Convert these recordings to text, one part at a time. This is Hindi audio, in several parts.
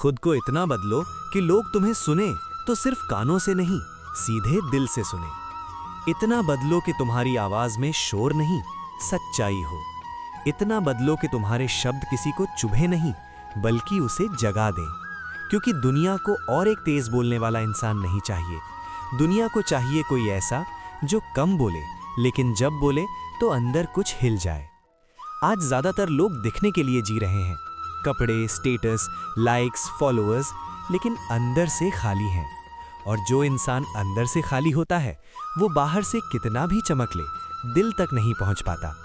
खुद को इतना बदलो कि लोग तुम्हें सुने तो सिर्फ कानों से नहीं, सीधे दिल से सुने। इतना बदलो कि तुम्हारी आवाज में शोर नहीं, सच्चाई हो। इतना बदलो कि तुम्हारे शब्द किसी को चुभे नहीं, बल्कि उसे जगा दें। क्योंकि दुनिया को और एक तेज बोलने वाला इंसान नहीं चाहिए। दुनिया को चाहिए कोई ऐसा जो कम बोले, लेकिन जब बोले तो अंदर कुछ हिल जाए। आज ज्यादातर लोग दिखने के लिए जी रहे हैं, कपड़े, स्टेटस, लाइक्स, फॉलोअर्स, लेकिन अंदर से खाली हैं। और जो इंसान अंदर से खाली होता है वो बाहर से कितना भी चमक ले, दिल तक नहीं पहुंच पाता।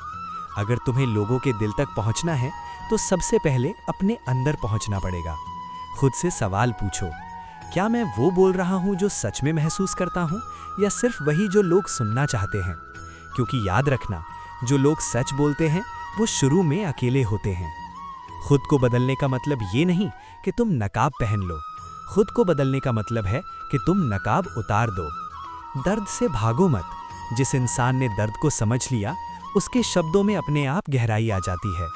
अगर तुम्हें लोगों के दिल तक पहुंचना है तो सबसे पहले अपने अंदर पहुंचना पड़ेगा। खुद से सवाल पूछो, क्या मैं वो बोल रहा हूं जो सच में महसूस करता हूं, या सिर्फ वही जो लोग सुनना चाहते हैं? क्योंकि याद रखना, जो लोग सच बोलते हैं वो शुरू में अकेले होते हैं। खुद को बदलने का मतलब ये नहीं कि तुम नकाब पहन लो। खुद को बदलने का मतलब है कि तुम नकाब उतार दो। दर्द से भागो मत। जिस इंसान ने दर्द को समझ लिया, उसके शब्दों में अपने आप गहराई आ जाती है।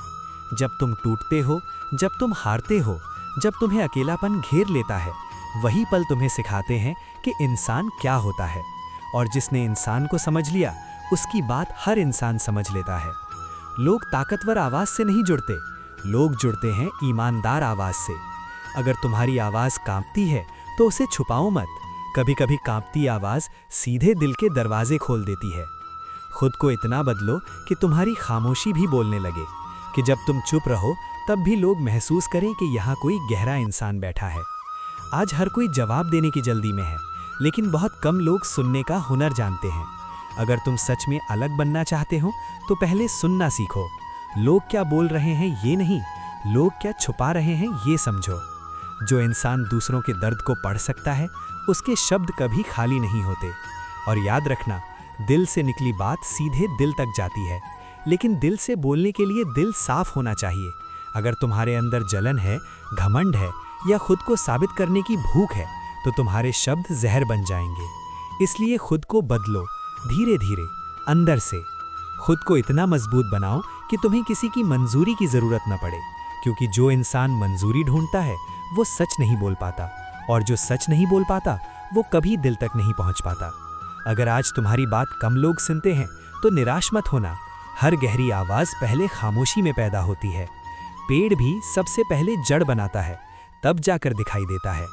जब तुम टूटते हो, जब तुम हारते हो, जब तुम्हें अकेलापन घेर लेता है, वही पल तुम्हें सिखाते हैं कि इंसान क्या होता है। और जिसने इंसान को समझ लिया, उसकी बात हर इंसान समझ लेता है। लोग ताकतवर आवाज से नहीं जुड़ते, लोग जुड़ते हैं ईमानदार आवाज से। अगर तुम्हारी आवाज कांपती है तो उसे छुपाओ मत। कभी कभी कांपती आवाज सीधे दिल के दरवाजे खोल देती है। खुद को इतना बदलो कि तुम्हारी खामोशी भी बोलने लगे, कि जब तुम चुप रहो तब भी लोग महसूस करें कि यहाँ कोई गहरा इंसान बैठा है। आज हर कोई जवाब देने की जल्दी में है, लेकिन बहुत कम लोग सुनने का हुनर जानते हैं। अगर तुम सच में अलग बनना चाहते हो तो पहले सुनना सीखो। लोग क्या बोल रहे हैं ये नहीं, लोग क्या छुपा रहे हैं ये समझो। जो इंसान दूसरों के दर्द को पढ़ सकता है, उसके शब्द कभी खाली नहीं होते। और याद रखना, दिल से निकली बात सीधे दिल तक जाती है, लेकिन दिल से बोलने के लिए दिल साफ होना चाहिए। अगर तुम्हारे अंदर जलन है, घमंड है, या खुद को साबित करने की भूख है, तो तुम्हारे शब्द जहर बन जाएंगे। इसलिए खुद को बदलो, धीरे धीरे, अंदर से। खुद को इतना मजबूत बनाओ कि तुम्हें किसी की मंजूरी की जरूरत न पड़े। क्योंकि जो इंसान मंजूरी ढूंढता है वो सच नहीं बोल पाता, और जो सच नहीं बोल पाता वो कभी दिल तक नहीं पहुंच पाता। अगर आज तुम्हारी बात कम लोग सुनते हैं तो निराश मत होना। हर गहरी आवाज पहले खामोशी में पैदा होती है। पेड़ भी सबसे पहले जड़ बनाता है, तब जाकर दिखाई देता है।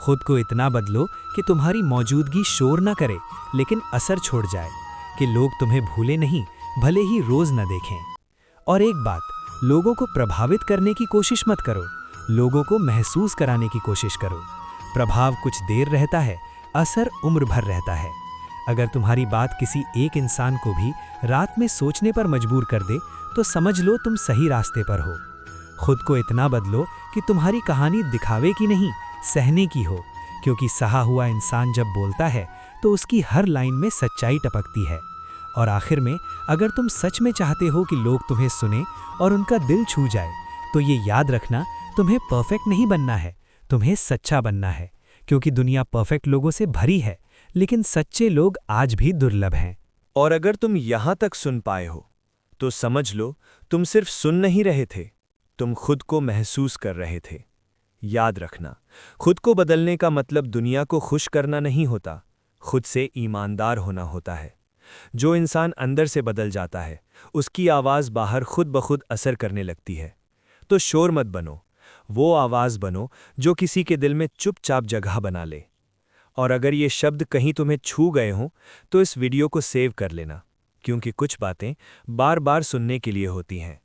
खुद को इतना बदलो कि तुम्हारी मौजूदगी शोर न करे, लेकिन असर छोड़ जाए, कि लोग तुम्हें भूले नहीं, भले ही रोज न देखें। और एक बात, लोगों को प्रभावित करने की कोशिश मत करो, लोगों को महसूस कराने की कोशिश करो। प्रभाव कुछ देर रहता है, असर उम्र भर रहता है। अगर तुम्हारी बात किसी एक इंसान को भी रात में सोचने पर मजबूर कर दे, तो समझ लो तुम सही रास्ते पर हो। खुद को इतना बदलो कि तुम्हारी कहानी दिखावे की नहीं, सहने की हो। क्योंकि सहा हुआ इंसान जब बोलता है तो उसकी हर लाइन में सच्चाई टपकती है। और आखिर में, अगर तुम सच में चाहते हो कि लोग तुम्हें सुने और उनका दिल छू जाए, तो ये याद रखना, तुम्हें परफेक्ट नहीं बनना है, तुम्हें सच्चा बनना है। क्योंकि दुनिया परफेक्ट लोगों से भरी है, लेकिन सच्चे लोग आज भी दुर्लभ हैं। और अगर तुम यहां तक सुन पाए हो तो समझ लो, तुम सिर्फ सुन नहीं रहे थे, तुम खुद को महसूस कर रहे थे। याद रखना, खुद को बदलने का मतलब दुनिया को खुश करना नहीं होता, खुद से ईमानदार होना होता है। जो इंसान अंदर से बदल जाता है, उसकी आवाज़ बाहर खुद ब खुद असर करने लगती है। तो शोर मत बनो, वो आवाज़ बनो जो किसी के दिल में चुपचाप जगह बना ले। और अगर ये शब्द कहीं तुम्हें छू गए हों तो इस वीडियो को सेव कर लेना, क्योंकि कुछ बातें बार बार सुनने के लिए होती हैं।